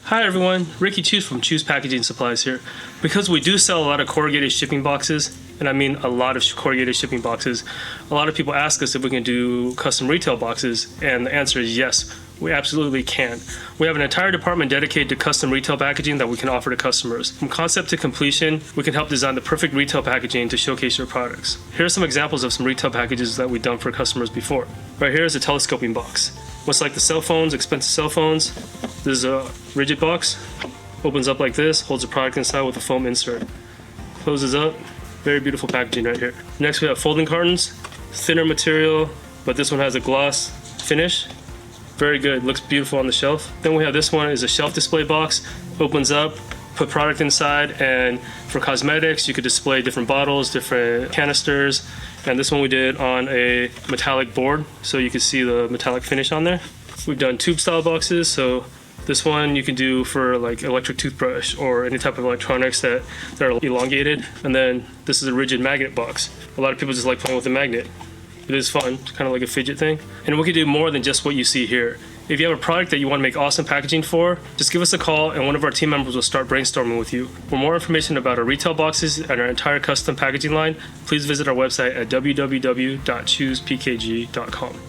Hi everyone, Ricky Chews from Chews Packaging Supplies here. Because we do sell a lot of corrugated shipping boxes, and I mean a lot of corrugated shipping boxes, a lot of people ask us if we can do custom retail boxes, and the answer is yes, we absolutely can. We have an entire department dedicated to custom retail packaging that we can offer to customers. From concept to completion, we can help design the perfect retail packaging to showcase your products. Here are some examples of some retail packages that we've done for customers before. Right here is a telescoping box. Much like the cell phones, expensive cell phones, this is a rigid box. Opens up like this, holds the product inside with a foam insert. Closes up, very beautiful packaging right here. Next we have folding cartons, thinner material, but this one has a gloss finish. Very good, looks beautiful on the shelf. Then we have this one is a shelf display box. Opens up, put product inside, and for cosmetics you could display different bottles, different canisters. And this one we did on a metallic board, so you can see the metallic finish on there. We've done tube style boxes, so this one you can do for like electric toothbrush or any type of electronics that are elongated. And then this is a rigid magnet box. A lot of people just like playing with a magnet. It is fun, it's kind of like a fidget thing. And we can do more than just what you see here. If you have a product that you want to make awesome packaging for, just give us a call and one of our team members will start brainstorming with you. For more information about our retail boxes and our entire custom packaging line, please visit our website at www.chewspkg.com.